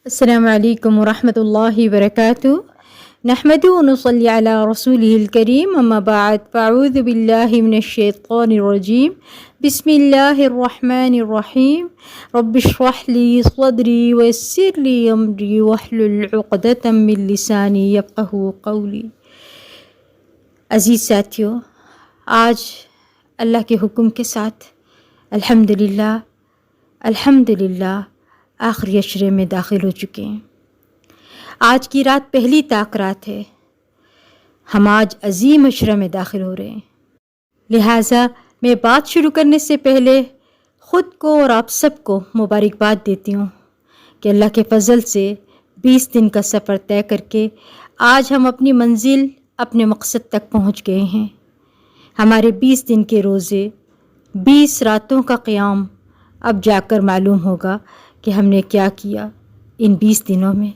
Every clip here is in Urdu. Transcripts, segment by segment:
السلام علیکم ورحمۃ اللہ وبرکاتہ نحمد ونصلی علی رسولہ الکریم اما بعد فاعوذ باللہ من الشیطان الرجیم بسم اللہ الرحمن الرحیم رب اشرح لی صدری ویسر لی امری واحلل عقدۃ من لسانی یفقہوا قولی۔ عزیز ساتھیو، آج اللہ کے حکم کے ساتھ الحمدللہ آخری عشرے میں داخل ہو چکے ہیں۔ آج کی رات پہلی طاق رات ہے۔ ہم آج عظیم عشرہ میں داخل ہو رہے ہیں، لہٰذا میں بات شروع کرنے سے پہلے خود کو اور آپ سب کو مبارکباد دیتی ہوں کہ اللہ کے فضل سے 20 دن کا سفر طے کر کے آج ہم اپنی منزل، اپنے مقصد تک پہنچ گئے ہیں۔ ہمارے 20 دن کے روزے، 20 راتوں کا قیام، اب جا کر معلوم ہوگا کہ ہم نے کیا کیا ان 20 دنوں میں۔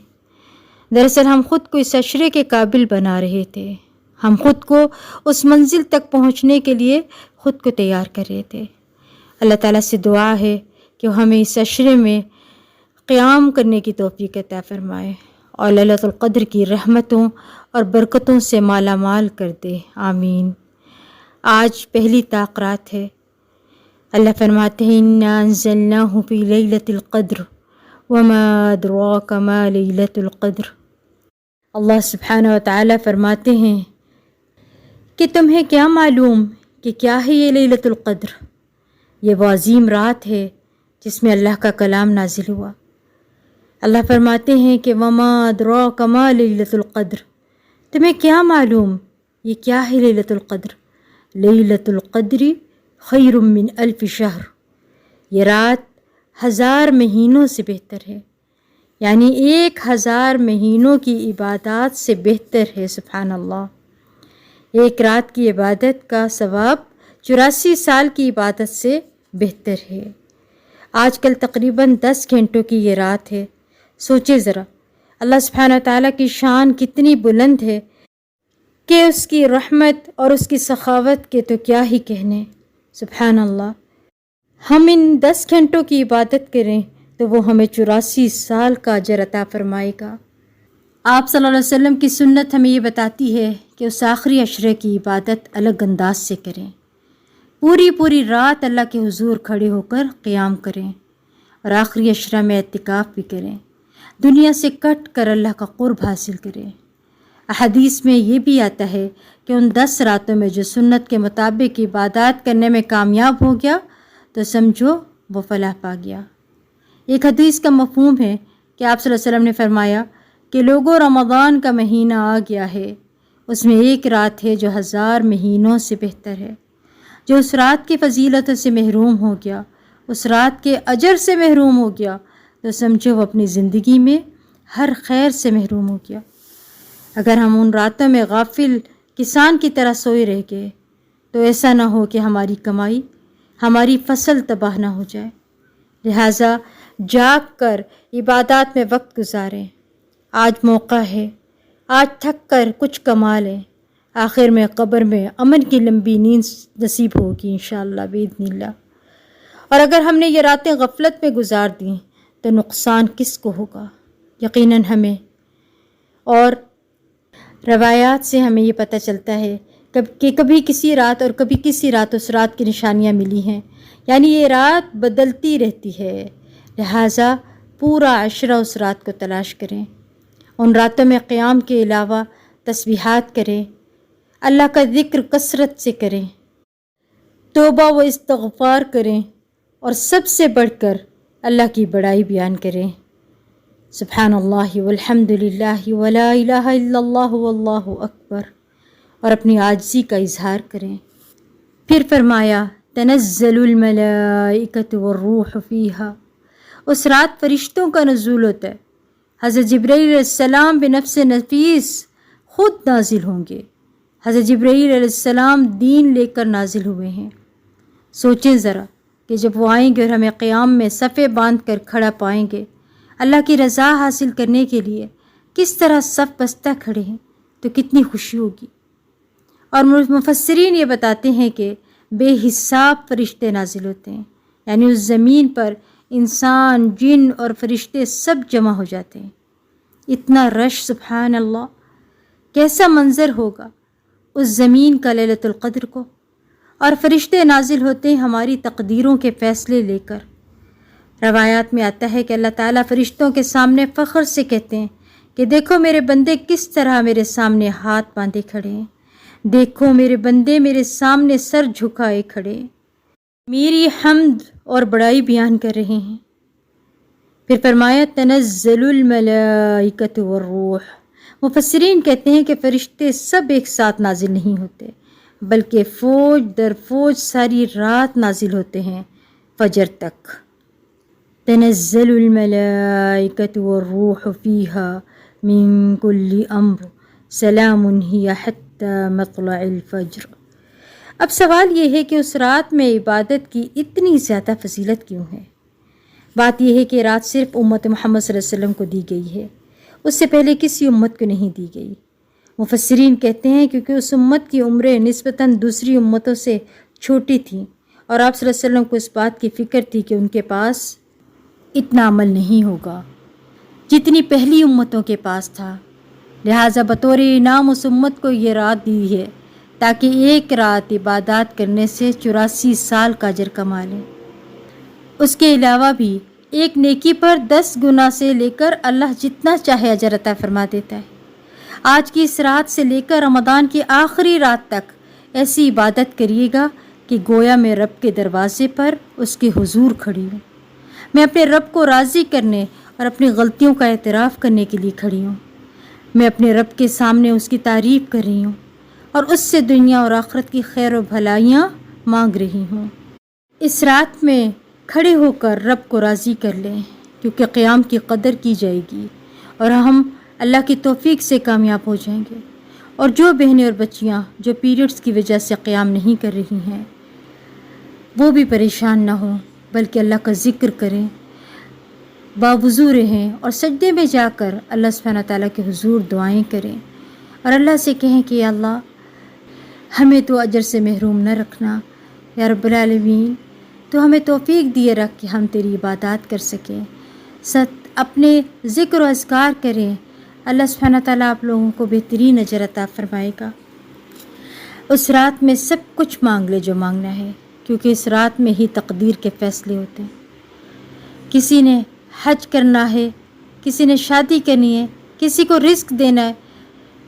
دراصل ہم خود کو اس عشرے کے قابل بنا رہے تھے، ہم خود کو اس منزل تک پہنچنے کے لیے خود کو تیار کر رہے تھے۔ اللہ تعالیٰ سے دعا ہے کہ وہ ہمیں اس عشرے میں قیام کرنے کی توفیق عطا فرمائے اور لیلۃ القدر کی رحمتوں اور برکتوں سے مالا مال کر دے، آمین۔ آج پہلی طاق رات ہے۔ اللہ فرماتے ہیں اِنَّا أَنزَلْنَاهُ فِي لَيْلَةِ الْقَدْرِ وَمَا أَدْرَاكَ مَا لَيْلَةُ الْقَدْرِ۔ اللہ سبحانہ و تعالیٰ فرماتے ہیں کہ تمہیں کیا معلوم کہ کیا ہے یہ لیلۃ القدر؟ یہ وہ عظیم رات ہے جس میں اللہ کا کلام نازل ہوا۔ اللہ فرماتے ہیں کہ وَمَا أَدْرَاكَ مَا لَيْلَةُ الْقَدْرِ، تمہیں کیا معلوم یہ کیا ہے لیلۃ القدر؟ لیلۃ القدر خیر من الف شہر، یہ رات 1000 مہینوں سے بہتر ہے، یعنی 1000 مہینوں کی عبادات سے بہتر ہے۔ سبحان اللہ، ایک رات کی عبادت کا ثواب 84 سال کی عبادت سے بہتر ہے۔ آج کل تقریباً 10 گھنٹوں کی یہ رات ہے۔ سوچے ذرا، اللہ سبحانہ تعالیٰ کی شان کتنی بلند ہے کہ اس کی رحمت اور اس کی سخاوت کے تو کیا ہی کہنے۔ سبحان اللہ، ہم ان 10 گھنٹوں کی عبادت کریں تو وہ ہمیں 84 سال کا اجر عطا فرمائے گا۔ آپ صلی اللہ علیہ وسلم کی سنت ہمیں یہ بتاتی ہے کہ اس آخری عشرے کی عبادت الگ انداز سے کریں، پوری رات اللہ کے حضور کھڑے ہو کر قیام کریں اور آخری عشرہ میں اعتکاف بھی کریں، دنیا سے کٹ کر اللہ کا قرب حاصل کریں۔ احادیث میں یہ بھی آتا ہے کہ ان 10 راتوں میں جو سنت کے مطابق عبادات کرنے میں کامیاب ہو گیا تو سمجھو وہ فلاح پا گیا۔ ایک حدیث کا مفہوم ہے کہ آپ صلی اللہ علیہ وسلم نے فرمایا کہ لوگوں، رمضان کا مہینہ آ گیا ہے، اس میں ایک رات ہے جو 1000 مہینوں سے بہتر ہے۔ جو اس رات کی فضیلتوں سے محروم ہو گیا، اس رات کے اجر سے محروم ہو گیا تو سمجھو وہ اپنی زندگی میں ہر خیر سے محروم ہو گیا۔ اگر ہم ان راتوں میں غافل کسان کی طرح سوئے رہ گئے تو ایسا نہ ہو کہ ہماری کمائی، ہماری فصل تباہ نہ ہو جائے۔ لہٰذا جاگ کر عبادات میں وقت گزاریں۔ آج موقع ہے، آج تھک کر کچھ کما لیں، آخر میں قبر میں امن کی لمبی نیند نصیب ہوگی انشاءاللہ بإذن اللہ۔ اور اگر ہم نے یہ راتیں غفلت میں گزار دیں تو نقصان کس کو ہوگا؟ یقیناً ہمیں۔ اور روایات سے ہمیں یہ پتہ چلتا ہے کہ کبھی کسی رات اور کبھی کسی رات اس رات کی نشانیاں ملی ہیں، یعنی یہ رات بدلتی رہتی ہے، لہٰذا پورا عشرہ اس رات کو تلاش کریں۔ ان راتوں میں قیام کے علاوہ تسبیحات کریں، اللہ کا ذکر کثرت سے کریں، توبہ و استغفار کریں اور سب سے بڑھ کر اللہ کی بڑائی بیان کریں۔ سبحان اللہ والحمد للہ ولا الہ الا اللہ واللہ اکبر، اور اپنی عاجزی کا اظہار کریں۔ پھر فرمایا تنزل الملائکۃ والروح فیہا، اس رات فرشتوں کا نزول ہوتا ہے۔ حضرت جبرائیل علیہ السلام بنفس نفیس خود نازل ہوں گے۔ حضرت جبرائیل علیہ السلام دین لے کر نازل ہوئے ہیں۔ سوچیں ذرا کہ جب وہ آئیں گے اور ہمیں قیام میں صفیں باندھ کر کھڑا پائیں گے، اللہ کی رضا حاصل کرنے کے لیے کس طرح صف بستہ کھڑے ہیں تو کتنی خوشی ہوگی۔ اور مفسرین یہ بتاتے ہیں کہ بے حساب فرشتے نازل ہوتے ہیں، یعنی اس زمین پر انسان، جن اور فرشتے سب جمع ہو جاتے ہیں۔ اتنا رش، سبحان اللہ، کیسا منظر ہوگا اس زمین کا لیلۃ القدر کو۔ اور فرشتے نازل ہوتے ہیں ہماری تقدیروں کے فیصلے لے کر۔ روایات میں آتا ہے کہ اللہ تعالیٰ فرشتوں کے سامنے فخر سے کہتے ہیں کہ دیکھو میرے بندے کس طرح میرے سامنے ہاتھ باندھے کھڑے ہیں، دیکھو میرے بندے میرے سامنے سر جھکائے کھڑے ہیں، میری حمد اور بڑائی بیان کر رہے ہیں۔ پھر فرمایا تنزل الملائکۃ والروح۔ مفسرین کہتے ہیں کہ فرشتے سب ایک ساتھ نازل نہیں ہوتے، بلکہ فوج در فوج ساری رات نازل ہوتے ہیں فجر تک۔ تنزل الملائکۃ والروح فیہا من کل امر سلام ہی حتی مطلع الفجر۔ اب سوال یہ ہے کہ اس رات میں عبادت کی اتنی زیادہ فضیلت کیوں ہے؟ بات یہ ہے کہ رات صرف امت محمد صلی اللہ علیہ وسلم کو دی گئی ہے، اس سے پہلے کسی امت کو نہیں دی گئی۔ مفسرین کہتے ہیں کیونکہ اس امت کی عمریں نسبتاً دوسری امتوں سے چھوٹی تھیں، اور آپ صلی اللہ علیہ وسلم کو اس بات کی فکر تھی کہ ان کے پاس اتنا عمل نہیں ہوگا جتنی پہلی امتوں کے پاس تھا، لہٰذا بطور انعام اس امت کو یہ رات دی ہے تاکہ ایک رات عبادات کرنے سے 84 سال کا اجر کما لیں۔ اس کے علاوہ بھی ایک نیکی پر 10 گنا سے لے کر اللہ جتنا چاہے اجر عطا فرما دیتا ہے۔ آج کی اس رات سے لے کر رمضان کی آخری رات تک ایسی عبادت کریے گا کہ گویا میں رب کے دروازے پر اس کے حضور کھڑی ہوں، میں اپنے رب کو راضی کرنے اور اپنی غلطیوں کا اعتراف کرنے کے لیے کھڑی ہوں، میں اپنے رب کے سامنے اس کی تعریف کر رہی ہوں اور اس سے دنیا اور آخرت کی خیر و بھلائیاں مانگ رہی ہوں۔ اس رات میں کھڑے ہو کر رب کو راضی کر لیں، کیونکہ قیام کی قدر کی جائے گی اور ہم اللہ کی توفیق سے کامیاب ہو جائیں گے۔ اور جو بہنیں اور بچیاں جو پیریڈز کی وجہ سے قیام نہیں کر رہی ہیں وہ بھی پریشان نہ ہوں، بلکہ اللہ کا ذکر کریں، باوضو رہیں اور سجدے میں جا کر اللہ سبحانہ تعالیٰ کے حضور دعائیں کریں اور اللہ سے کہیں کہ یا اللہ ہمیں تو اجر سے محروم نہ رکھنا، یا رب العالمین تو ہمیں توفیق دیے رکھ کہ ہم تیری عبادات کر سکیں، اپنے ذکر و اذکار کریں۔ اللہ سبحانہ تعالیٰ آپ لوگوں کو بہترین اجر عطا فرمائے گا۔ اس رات میں سب کچھ مانگ لے جو مانگنا ہے، کیونکہ اس رات میں ہی تقدیر کے فیصلے ہوتے ہیں۔ کسی نے حج کرنا ہے، کسی نے شادی کرنی ہے، کسی کو رزق دینا ہے،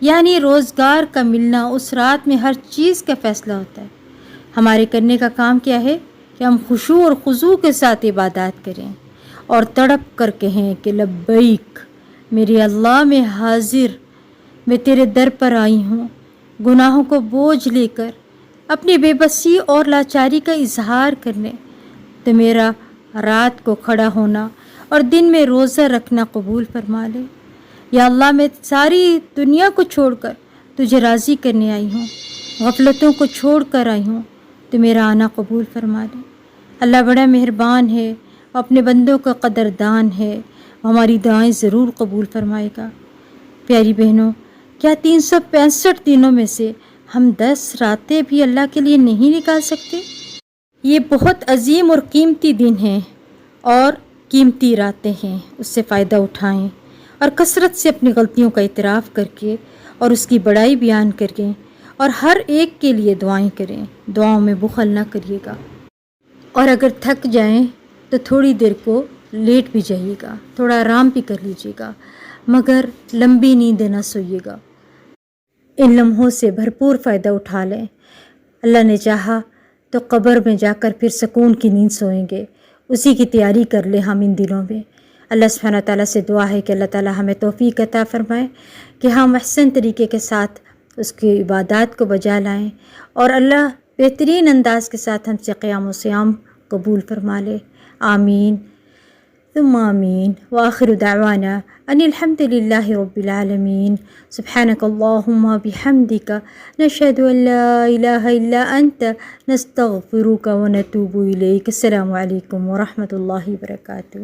یعنی روزگار کا ملنا، اس رات میں ہر چیز کا فیصلہ ہوتا ہے۔ ہمارے کرنے کا کام کیا ہے کہ ہم خشوع اور خضوع کے ساتھ عبادات کریں اور تڑپ کر کہیں کہ لبیک میرے اللہ، میں حاضر، میں تیرے در پر آئی ہوں، گناہوں کو بوجھ لے کر اپنی بے بسی اور لاچاری کا اظہار کرنے، تو میرا رات کو کھڑا ہونا اور دن میں روزہ رکھنا قبول فرما لے۔ یا اللہ میں ساری دنیا کو چھوڑ کر تجھے راضی کرنے آئی ہوں، غفلتوں کو چھوڑ کر آئی ہوں، تو میرا آنا قبول فرما لے۔ اللہ بڑا مہربان ہے، اپنے بندوں کا قدردان ہے، ہماری دعائیں ضرور قبول فرمائے گا۔ پیاری بہنوں، کیا 365 دنوں میں سے ہم 10 راتیں بھی اللہ کے لیے نہیں نکال سکتے؟ یہ بہت عظیم اور قیمتی دن ہیں اور قیمتی راتیں ہیں، اس سے فائدہ اٹھائیں اور کثرت سے اپنی غلطیوں کا اعتراف کر کے اور اس کی بڑائی بیان کریں اور ہر ایک کے لیے دعائیں کریں، دعاؤں میں بخل نہ کریے گا۔ اور اگر تھک جائیں تو تھوڑی دیر کو لیٹ بھی جائیے گا، تھوڑا آرام بھی کر لیجیے گا، مگر لمبی نیند نہ سوئیے گا۔ ان لمحوں سے بھرپور فائدہ اٹھا لیں۔ اللہ نے چاہا تو قبر میں جا کر پھر سکون کی نیند سوئیں گے، اسی کی تیاری کر لیں ہم ان دنوں میں۔ اللہ سبحانہ تعالیٰ سے دعا ہے کہ اللہ تعالیٰ ہمیں توفیق عطا فرمائے کہ ہم احسن طریقے کے ساتھ اس کی عبادات کو بجا لائیں اور اللہ بہترین انداز کے ساتھ ہم سے قیام و صیام قبول فرما لے۔ آمین ثم آمین۔ وآخر دعوانا ان الحمد للہ رب العالمین۔ سبحانک اللہم بحمدک نشہد ان لا الہ الا انت نستغفرک ونتوب الیک۔ السلام علیکم ورحمۃ اللہ وبرکاتہ۔